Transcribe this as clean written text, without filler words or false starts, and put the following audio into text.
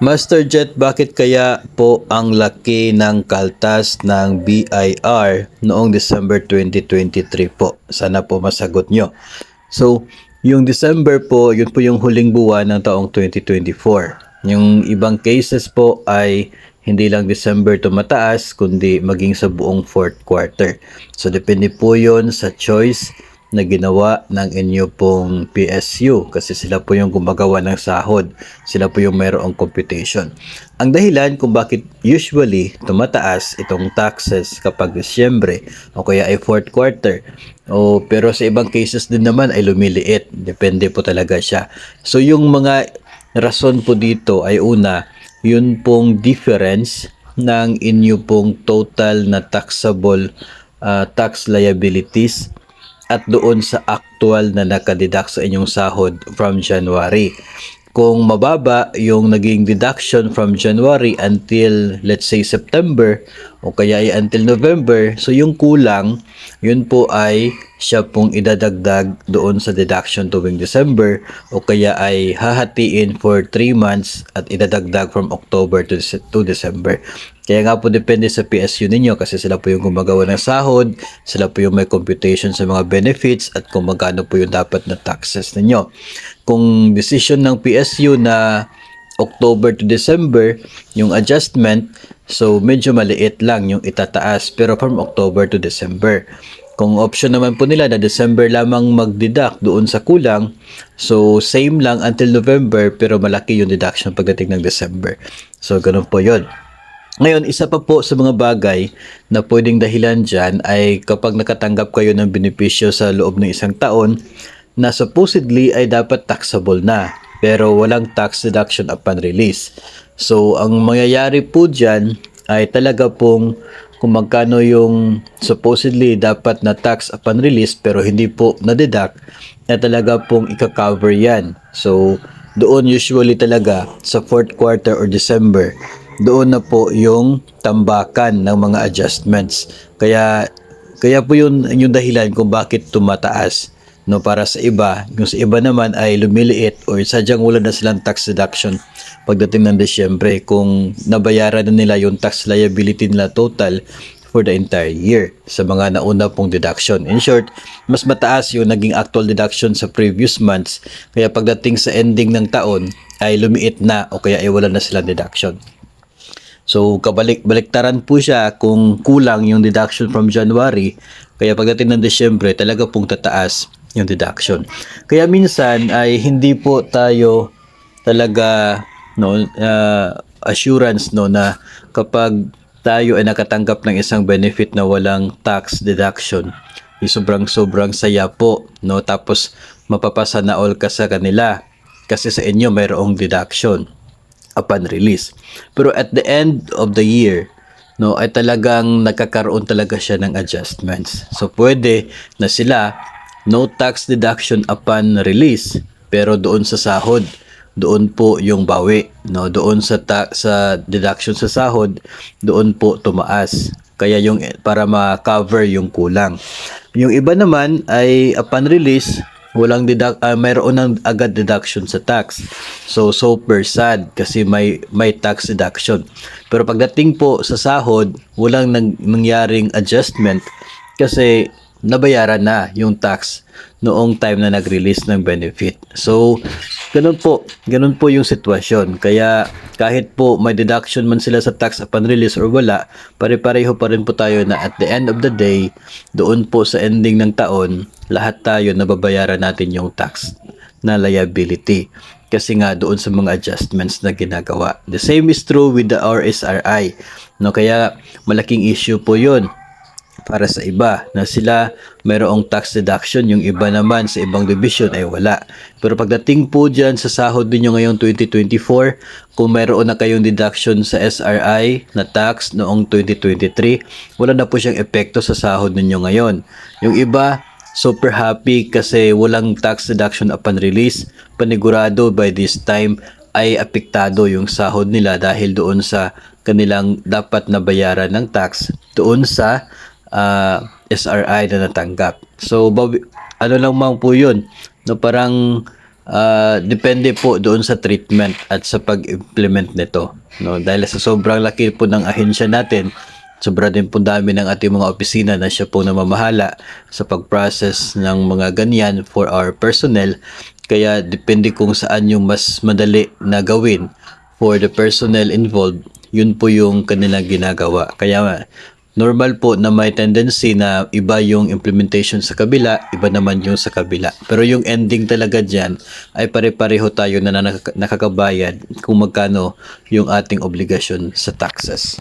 Master Jet, bakit kaya po ang laki ng kaltas ng BIR noong December 2023 po? Sana po masagot nyo. So, yung December po, yun po yung huling buwan ng taong 2024. Yung ibang cases po ay hindi lang December tumataas, kundi maging sa buong fourth quarter. So, depende po yun sa choice na ginawa ng inyo pong PSU kasi sila po yung gumagawa ng sahod. Sila po yung mayroong computation. Ang dahilan kung bakit usually tumataas itong taxes kapag Disyembre o kaya ay fourth quarter. Pero sa ibang cases din naman ay lumiliit. Depende po talaga siya. So yung mga rason po dito ay una, yun pong difference ng inyo pong total na taxable tax liabilities at doon sa actual na nakadeduct sa inyong sahod from January. Kung mababa yung naging deduction from January until let's say September o kaya ay until November, so yung kulang, yun po ay siya pong idadagdag doon sa deduction tuwing December o kaya ay hahatiin for 3 months at idadagdag from October to December. Kaya nga po depende sa PSU ninyo kasi sila po yung gumagawa ng sahod, sila po yung may computation sa mga benefits at kung magkano po yung dapat na taxes ninyo. Kung decision ng PSU na October to December yung adjustment, so medyo maliit lang yung itataas pero from October to December. Kung option naman po nila na December lamang mag-deduct doon sa kulang, so same lang until November pero malaki yung deduction pagdating ng December. So ganun po yun. Ngayon, isa pa po sa mga bagay na pwedeng dahilan dyan ay kapag nakatanggap kayo ng benepisyo sa loob ng isang taon na supposedly ay dapat taxable na pero walang tax deduction upon release. So, ang mangyayari po dyan ay talaga pong kung magkano yung supposedly dapat na tax upon release pero hindi po na-deduct na talaga pong ika-cover yan. So, doon usually talaga sa fourth quarter or December, doon na po yung tambakan ng mga adjustments. Kaya po yun yung dahilan kung bakit tumataas. No, para sa iba, yung sa iba naman ay lumiliit or sadyang wala na silang tax deduction pagdating ng Disyembre kung nabayaran na nila yung tax liability nila total for the entire year sa mga nauna pong deduction. In short, mas mataas yung naging actual deduction sa previous months kaya pagdating sa ending ng taon ay lumiit na o kaya ay wala na silang deduction. So, baliktaran po siya kung kulang yung deduction from January, kaya pagdating ng Disyembre, talaga pong tataas yung deduction. Kaya minsan ay hindi po tayo talaga assurance na kapag tayo ay nakatanggap ng isang benefit na walang tax deduction, sobrang saya po, tapos mapapasa na all ka sa kanila kasi sa inyo mayroong deduction upon release. Pero at the end of the year, ay talagang nagkakaroon talaga siya ng adjustments. So pwede na sila no tax deduction upon release, pero doon sa sahod, doon po yung bawi, doon sa deduction sa sahod, doon po tumaas. Kaya yung para ma-cover yung kulang. Yung iba naman ay upon release, walang mayroon ng agad deduction sa tax. So super sad kasi may tax deduction. Pero pagdating po sa sahod, walang nangyaring adjustment kasi nabayaran na yung tax noong time na nag-release ng benefit. So, ganun po yung sitwasyon. Kaya kahit po may deduction man sila sa tax upon release or wala, pare-pareho pa rin po tayo na at the end of the day, doon po sa ending ng taon, lahat tayo nababayaran natin yung tax na liability. Kasi nga doon sa mga adjustments na ginagawa. The same is true with the RSRI. Kaya malaking issue po yun para sa iba na sila mayroong tax deduction, yung iba naman sa ibang division ay wala. Pero pagdating po dyan sa sahod ninyo ngayong 2024, kung mayroon na kayong deduction sa SRI na tax noong 2023, wala na po siyang epekto sa sahod ninyo ngayon. Yung iba, super happy kasi walang tax deduction upon release. Panigurado by this time ay apektado yung sahod nila dahil doon sa kanilang dapat na bayaran ng tax doon sa SRI na natanggap. So, ano lang po yun, parang Depende po doon sa treatment at sa pag-implement nito, no? Dahil sa sobrang laki po ng ahensya natin, sobra din po dami ng ating mga opisina na siya po namamahala sa pag-process ng mga ganyan for our personnel. Kaya depende kung saan yung mas madali na gawin for the personnel involved, yun po yung kanilang ginagawa. Kaya normal po na may tendency na iba yung implementation sa kabila, iba naman yung sa kabila. Pero yung ending talaga dyan ay pare-pareho tayo na nakakabayad kung magkano yung ating obligasyon sa taxes.